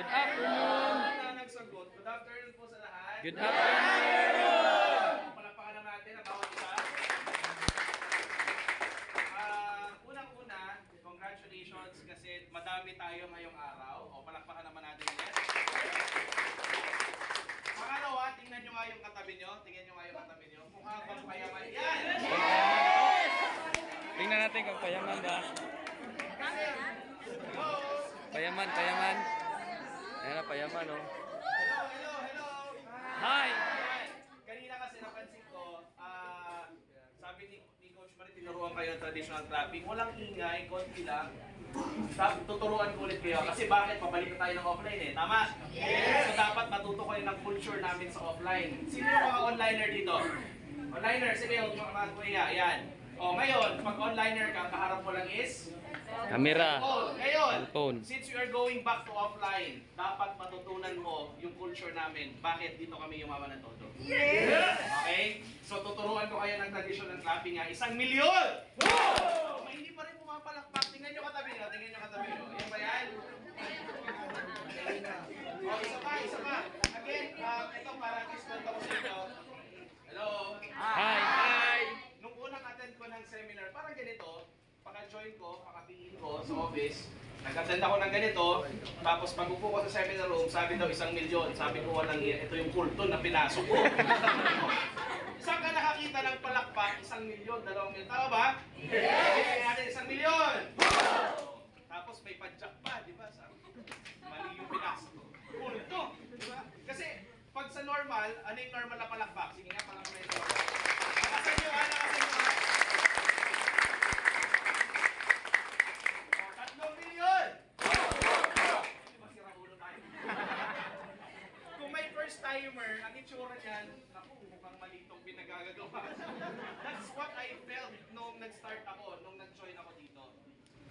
Good afternoon. Nagsagot. Good afternoon po sa lahat. Good afternoon. Palakpakan naman natin ang bawat isa. Unang-una, congratulations kasi madami tayo ngayong araw. O, palakpakan naman natin ulit. Pangalawa, tingnan nyo nga yung katabi nyo. Tingnan nyo nga yung katabi nyo. Mukha bang payaman yan? Tingnan natin kung payaman ba. Hello? Payaman, payaman. Ayan na, payaman, oh. Hello. Hi! Kanina kasi napansin ko, sabi ni Coach Marie, tinuruan kayo ng traditional clapping. Walang ingay, konti lang. Tuturuan ko ulit kayo. Kasi bakit? Pabalik na tayo ng offline eh. Tama? Yes! So dapat matuto kayo ng culture namin sa offline. Sino yung mga onliner dito? Onliner, sige yung mga kuya. Yan. O ngayon, pag onliner ka, kaharap mo lang is? Camera. Ngayon, Cellphone. since we are going back to offline, dapat matutunan mo yung culture namin. Bakit dito kami yumaman ng todo? Yes! Okay? So tuturuan ko kayo ng traditional clapping nga. 1,000,000! Wow! May hindi pa rin pumapalakpak. Tingnan nyo katabi nyo. Tingnan nyo katabi nyo. Yan ba yan? O, isa pa. Again, ito para at-least kwento ko sa inyo. Hello? Hi! Nung unang attend ko ng seminar, parang ganito, paka-join ko, kakapingin ko sa office, nag-attend ako ng ganito, tapos pag-upo ko sa seminar room, sabi daw 1,000,000. Sabi ko, walang ito yung kulto na pinasok ko. Saan ka nakakita ng palakpak? 1,000,000, 2,000,000. Tama ba? Yes! Kaya natin 1,000,000. Tapos may padjak pa, di ba? Mali yung pinasok ko. Kulto, di ba? Kasi pag sa normal, ano yung normal na palakpak? Sige nga, palakpak ito. Nakasan nyo ha, nakasan nyo ha. 3,000,000! Masirang ulo tayo. Kung may first timer, ang itsura niyan, naku, mukhang malitong pinagagagawa. That's what I felt nung nag-start ako, nung nag-join ako dito.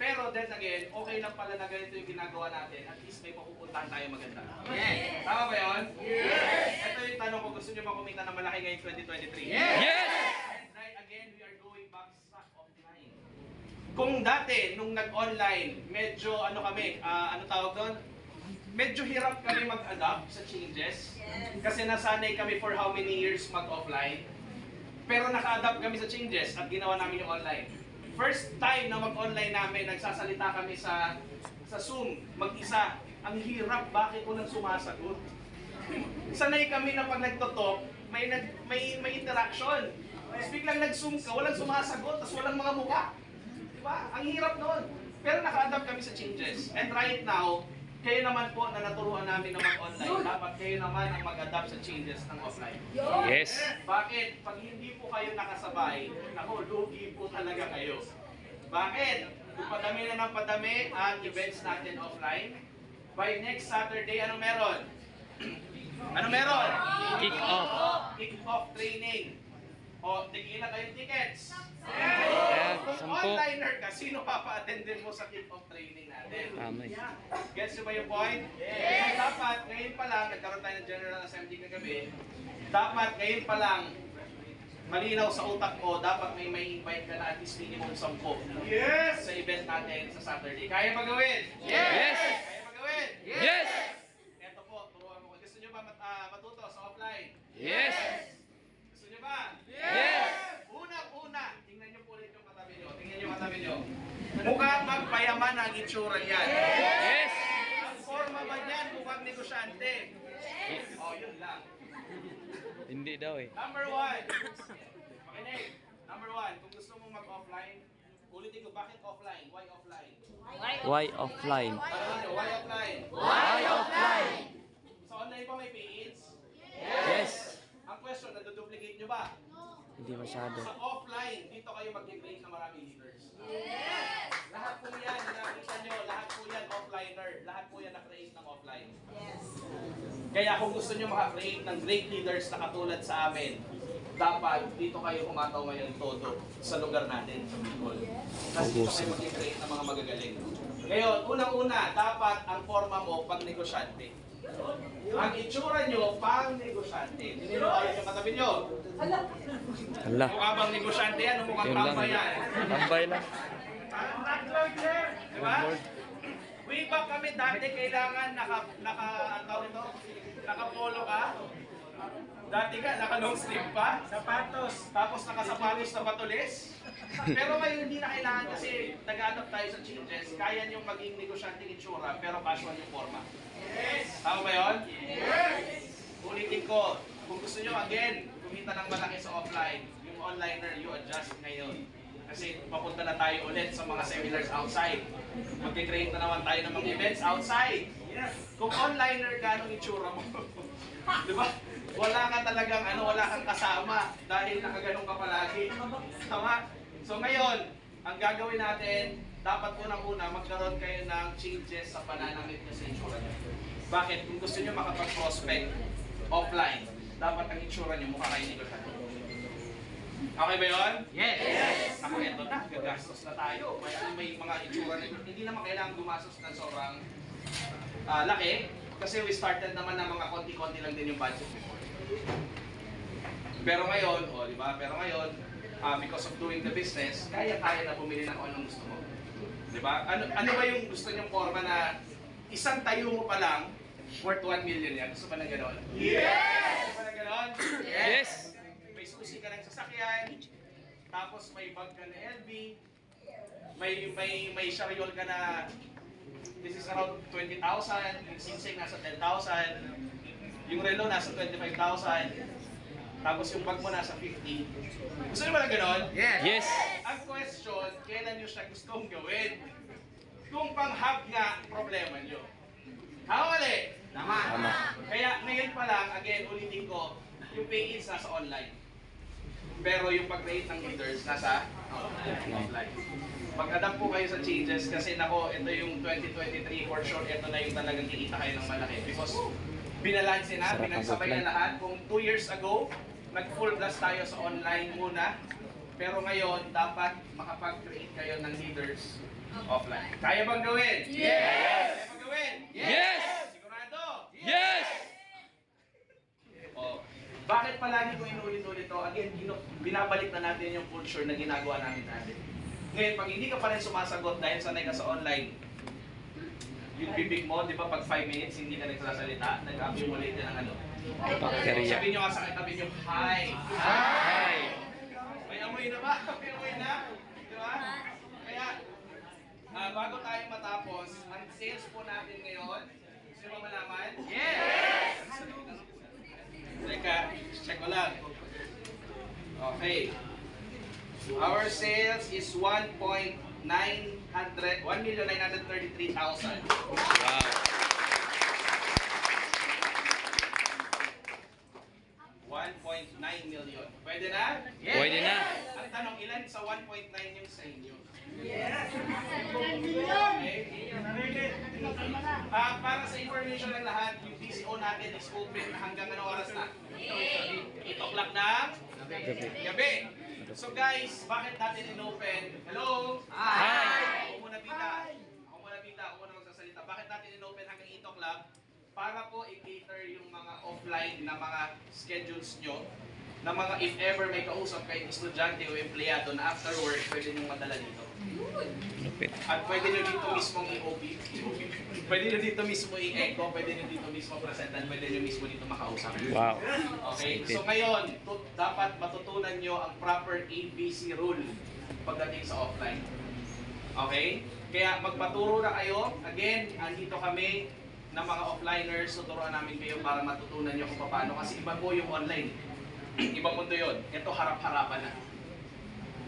Pero then again, okay lang pala na ganito yung ginagawa natin. At least may mapupuntahan tayo maganda. Yes! Tama ba yun? Yes! Ito yung tanong ko, gusto nyo ba kumita ng malaki ngayong 2023? Yes! And right, again, we are going back sa offline. Kung dati, nung nag-online, medyo ano kami, ano tawag doon? Medyo hirap kami mag-adapt sa changes. Kasi nasanay kami for how many years mag-offline. Pero naka-adapt kami sa changes at ginawa namin yung online. First time na mag-online namin, nagsasalita kami sa Zoom, mag-isa. Ang hirap, bakit ko nang sumasagot? Sanay kami na pag nagtotalk, may interaction. Tapos biglang nag-zoom ka, walang sumasagot, tapos walang mga mukha. Diba? Ang hirap noon. Pero naka-adapt kami sa changes. And right now, kayo naman po na naturuan namin na mag-online, dapat kayo naman ang mag-adapt sa changes ng offline. Yes! Bakit? Pag hindi po kayo nakasabay, naku, lugi po talaga kayo. Bakit? Kung padami na ng padami ang events natin offline, by next Saturday, anong meron? Anong meron? Kick off. Kick-off training. O, tigila kayong tickets. Ayan, Kung 10. onliner ka, sino papa-attendin mo sa kick-off training natin? Tama eh. Gets nyo ba yung point? Yes! Dapat, ngayon pa lang, nagkaroon tayo ng General Assembly kagabi, dapat ngayon pa lang, malinaw sa utak mo, dapat may invite ka na at least minimum 10. Yes! Sa event natin sa Saturday. Kaya ba gawin? Yes! Kaya ba gawin? Yes! Ito po, turuan mo ko. Gusto nyo ba matuto sa offline? Yes! Gusto nyo ba? Yes! Unang-una, tingnan nyo po ulit yung katabi nyo. Tingnan nyo katabi nyo. Mukhang magpayaman ang itsura niyan. Yes! Ang forma ba niyan mukhang negosyante? Oh, yun lang. Hindi daw eh. Number 1. Makinig. Number 1, kung gusto mong mag-offline, ulitin ko, bakit offline? Why offline? Why offline? Why offline? Why offline? Sa online pa may page? Yes! Ang question, naduduplicate nyo ba? Hindi masyado. Sa offline, dito kayo mag-create ng maraming leaders. Yes! Lahat po yan, nakikita nyo, lahat po yan offliner. Lahat po yan na-create ng offline. Yes! Kaya kung gusto nyo maka-create ng great leaders na katulad sa amin, dapat dito kayo kumataw ngayon todo sa lugar natin, sa Bicol. Kasi dito kayo mag-create ng mga magagaling. Ngayon, unang-una, dapat ang forma mo pang negosyante. Ang itsura nyo pang negosyante. Hindi nyo alam yung katabi nyo. Hala. Mukha bang negosyante yan o mukhang Yun lang. tambay yan? Tambay lang. Parang landlord yan. Diba? Way back kami dati, kailangan ang tawag ito, naka-polo ka. Dati ka, naka-long sleeve pa. Sapatos. Tapos nakasapatos na patulis. Pero ngayon hindi na kailangan kasi nag-adapt tayo sa changes. Kaya niyong maging negosyanteng itsura, pero casual yung forma. Yes! Tama ba yun? Yes! Ulitin ko, kung gusto nyo again, kumita ng malaki sa offline, yung onliner, you adjust ngayon. Kasi papunta na tayo ulit sa mga seminars outside. Mag-create na naman tayo ng mga events outside. Kung onliner, gano'ng itsura mo? Di ba? Wala ka talagang wala kang kasama dahil nakaganong ka palagi. Tama? So ngayon, ang gagawin natin, dapat unang-una magkaroon kayo ng changes sa pananamit nyo sa itsura nyo. Bakit? Kung gusto nyo makapag-prospect offline, dapat ang itsura nyo mukha kayo nito. Okay ba yun? Yes! Ako, eto na. Gagastos na tayo. May mga itsura na hindi naman kailangan gumastos ng sobrang laki. Kasi we started naman ng mga konti-konti lang din yung budget before. Pero ngayon, di ba? Pero ngayon, because of doing the business, kaya-kaya na bumili ng kung anong gusto mo. Di ba? Ano ba yung gusto nyong forma na isang tayo mo pa lang, worth 1 million yan? Gusto ba na gano'n? Yes! Gusto ba na gano'n? Yes! May susi ka ng sasakyan, tapos may bag ka na LV, may sharyol ka na this is around 20,000, yung singsing nasa 10,000, yung relo nasa 25,000, tapos yung bag mo nasa 50. Gusto niyo ba na gano'n? Yes! Ang question, kailan niyo siya gustong gawin? Kung pang-hub nga, problema niyo. Tama mali? Tama. Kaya ngayon pa lang, again, ulitin ko, yung pay-ins nasa online. Pero yung pag-create ng leaders nasa offline. Mag-adapt po kayo sa changes kasi nako, ito yung 2023 for sure, ito na yung talagang kikita kayo ng malaki. Because binalansin na, pinagsabay na lahat. Kung 2 years ago, nag-full blast tayo sa online muna. Pero ngayon, dapat makapag-create kayo ng leaders offline. Kaya bang gawin? Yes! Kaya bang gawin? Yes! Sigurado? Yes! Oh. Bakit palagi ko inulit-ulit ito? Again, binabalik na natin yung culture na ginagawa namin natin. Ngayon, pag hindi ka pa rin sumasagot dahil sanay ka sa online, yung bibig mo, di ba, pag 5 minutes hindi ka nagsasalita, nag-accumulate din ng Bacteria. Sabihin nyo nga sa katabi nyo, hi! Hi! May amoy na ba? May amoy na? Di ba? Kaya, bago tayo matapos, ang sales po natin ngayon, gusto nyo ba malaman? Yes! Teka, check ko lang. Okay. Our sales is 1,933,000. Wow! 1.9 million. Pwede na? Yes. Pwede na. Ang tanong, ilan sa 1.9 yung sa inyo? Okay. Para sa information ng lahat, yung DCO natin is open hanggang anong oras na? 8 o'clock na gabi. So guys, bakit natin in-open? Hello? Hi! Ako muna Pita. Ako muna magsasalita. Bakit natin in-open hanggang 8 o'clock? Para po i-cater yung mga offline na mga schedules nyo, na mga if ever may kausap kayong estudyante o empleyado na after work, pwede nyo madala dito. At pwede nyo dito mismo i-OP, pwede nyo dito mismo i-echo, pwede nyo dito mismo presentan, pwede nyo mismo dito makausap. Wow! Okay, so ngayon, dapat matutunan nyo ang proper ABC rule pagdating sa offline. Okay? Kaya magpaturo na kayo. Again, andito kami ng mga offliners, tuturuan namin kayo para matutunan nyo kung paano. Kasi iba po yung online. Ibang mundo yun. Ito harap-harapan na.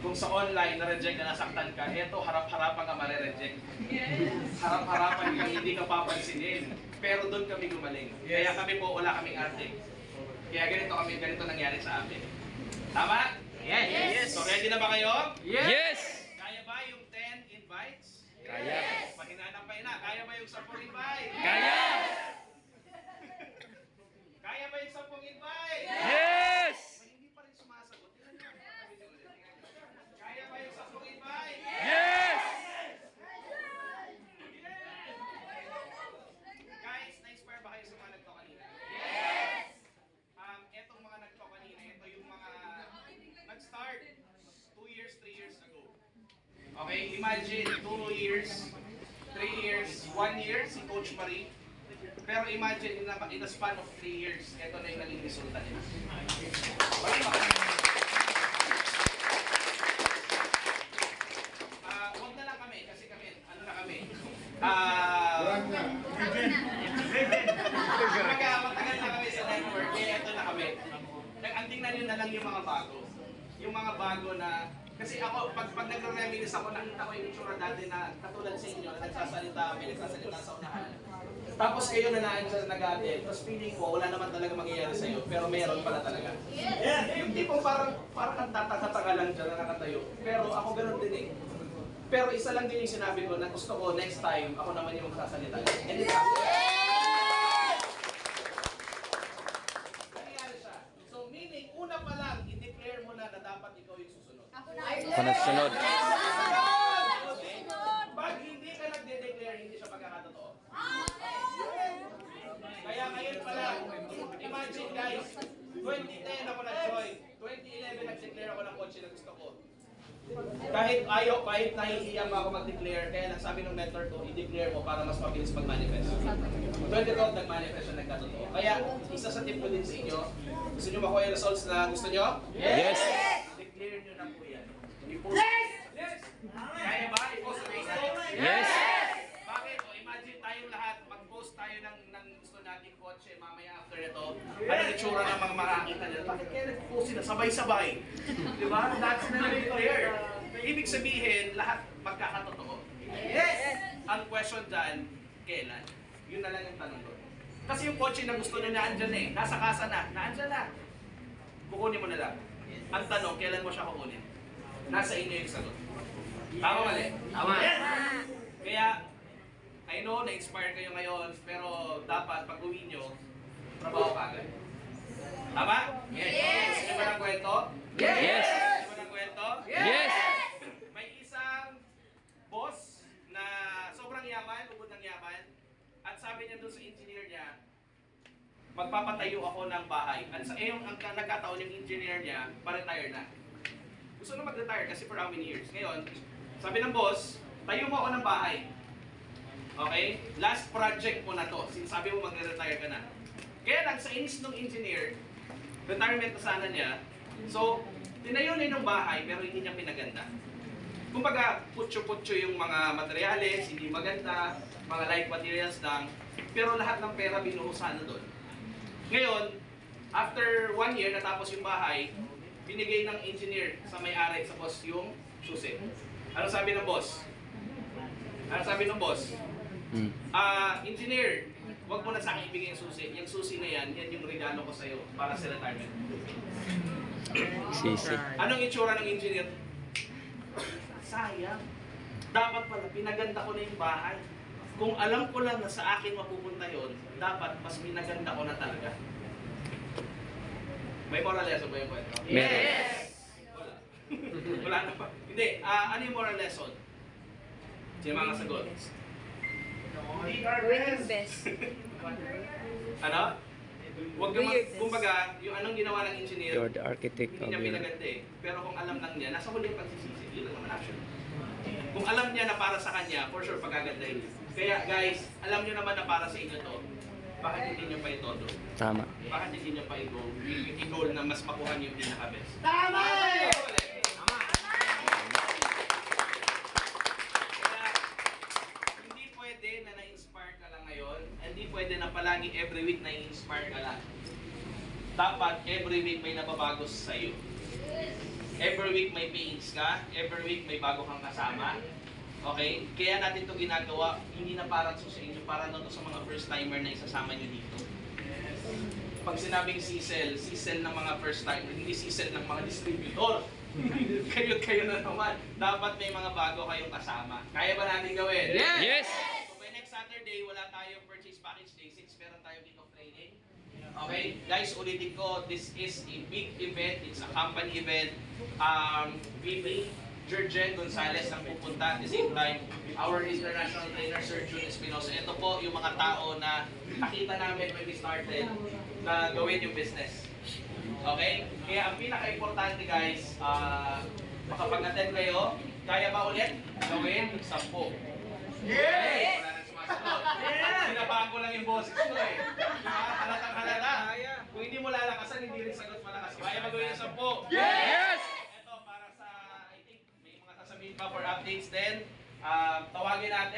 Kung sa online, na-reject na nasaktan ka, ito harap-harapan ka mare-reject. Harap-harapan ka, hindi ka papansinin. Pero doon kami gumaling. Kaya kami po, wala kaming arte. Kaya ganito nangyari sa amin. Tama? Yes! So ready na ba kayo? Yes! Kaya ba yung 10 invites? Kaya. Pahinanampay na. Kaya ba yung 10 invite? Kaya! Kaya ba yung 10 invite? Yes! Hindi pa rin sumasagot. Kaya ba yung 10 invite? Yes! Guys, na-inspire ba kayo sa mga nagto kanina? Yes! Etong mga nagto kanina, ito yung mga nag-start 2 years, 3 years ago. Okay, imagine 2 years, 3 years, 1 1 year si Coach Marie. Pero imagine, in the span of 3 years, ito na yung naging resulta nila. Huwag na lang kami, kasi kami, ano na kami? Matagal na kami sa network, kaya ito na kami. Ang tingnan nyo na lang yung mga bago. Yung mga bago na, kasi ako, pag nagre-reminis ako, nakita ko yung itsura dati na katulad sa inyo, na nagsasalita sa unahan. Tapos kayo na naan nag-attend, tapos feeling ko, wala naman talaga mangyayari sa'yo, pero meron pala talaga. Yung tipong parang nagtataka lang dyan na nakatayo. Pero ako ganun din eh. Pero isa lang din yung sinabi ko na gusto ko next time, ako naman yung magsasalita. And it's nangyayari siya. So meaning, una pa lang, i-declare mo na dapat ikaw yung susunod. Ako na sunod. Pag hindi ka nagde-declare, hindi siya pagkakatotoo. Kaya ngayon pa lang, imagine guys, 2010 ako nag-join, 2011 nag-declare ako ng kotse na gusto ko. Kahit nahihiya pa ako mag-declare, kaya lang sabi ng mentor ko, i-declare mo para mas mabilis mag-manifest. 2012 nag-manifest siya, nagkatotoo. Kaya isa sa tip ko din sa inyo, gusto nyo makuha yung results na gusto nyo? Yes! Declare nyo na po yan. Yes! Yes! Kaya ba? I-post sa Facebook? Yes! Bakit? O imagine tayong lahat, mag-post tayo ng gusto nating kotse mamaya after ito. Ano yung itsura ng mga makakita nila? Bakit kaya nag-post sila sabay-sabay? Di ba? Lahat sila nag-declare. Ibig sabihin, lahat magkakatotoo. Yes! Ang question dyan, kailan? Yun na lang yung tanong doon. Kasi yung kotse na gusto nyo naandyan eh, nasa kasa na, naandyan na. Kukunin mo na lang. Ang tanong, kailan mo siya kukunin? Nasa inyo yung sagot. Tama mali? Tama. Kaya, I know na-inspire kayo ngayon, pero dapat pag uwi nyo, trabaho ka agad. Tama? Yes! Gusto ba ng kwento? Yes! Gusto ba ng kwento? Yes! May isang boss na sobrang yaman, ubod ng yaman, at sabi niya doon sa engineer niya, magpapatayo ako ng bahay. At sa ang nagkataon yung engineer niya, pa-retire na. Gusto na mag-retire kasi for how many years? Ngayon, sabi ng boss, tayo mo ako ng bahay. Okay? Last project mo na to. Sinasabi mo mag-retire ka na. Kaya lang, sa inis ng engineer, retirement na sana niya. So, tinayo na yung bahay pero hindi niya pinaganda. Kumbaga, putyo-putyo yung mga materyales, hindi maganda, mga light materials lang, pero lahat ng pera binuhusan na doon. Ngayon, after 1 year natapos yung bahay, binigay ng engineer sa may-ari sa boss yung susi. Ano sabi ng boss? Ano sabi ng boss? Engineer, wag mo na sa akin ibigay yung susi. Yung susi na yan yung regalo ko sa'yo para sa retirement. Sisi. Anong itsura ng engineer? Sayang. Dapat pala, pinaganda ko na yung bahay. Kung alam ko lang na sa akin mapupunta yon, dapat mas pinaganda ko na talaga. May moral lesson ba yung kwento? Meron. Wala. Wala na pa. Hindi, ano yung moral lesson? Sino mga sagot? Doing your best. Ano? Huwag naman, kumbaga, yung anong ginawa ng engineer, You're the architect hindi of niya your... pinaganda eh. Pero kung alam lang niya, nasa huli yung pagsisisi. Yun lang naman actually. Kung alam niya na para sa kanya, for sure pagagandahin. Kaya guys, alam niyo naman na para sa inyo to. Bakit hindi niyo pa itodo? Tama. Bakit hindi niyo pa i-goal na mas makuha niyo yung pinaka-best? Tama! Tama! Kaya, hindi pwede na na-inspire ka lang ngayon. Hindi pwede na palagi every week na-inspire ka lang. Dapat every week may nababago sa iyo. Every week may pains ka. Every week may bago kang kasama. Okay? Kaya natin ito ginagawa, hindi na para sa inyo, para na to sa mga first timer na isasama nyo dito. Pag sinabing sisel ng mga first timer, hindi sisel ng mga distributor. Kayo na naman. Dapat may mga bago kayong kasama. Kaya ba natin gawin? Yes! So by next Saturday, wala tayong purchase package day 6, meron tayong week of training. Okay? Guys, ulitin ko, this is a big event. It's a company event. VP Jurgen Gonzalez ang pupunta at the same time, our international trainer, Sir Jun Espinosa. Ito po yung mga tao na nakita namin when we started na gawin yung business. Okay? Kaya ang pinaka-importante guys, makapag-attend kayo, kaya ba ulit? Gawin 10. Okay? Wala nang sumasagot. Binabago lang yung boses mo eh. Diba? Halatang halata. Kung hindi mo lalakasan, hindi rin sagot malakas. Kaya mag-uwi yung 10. Yes! Ito para sa, I think, may mga sasabihin pa for updates din. Tawagin natin.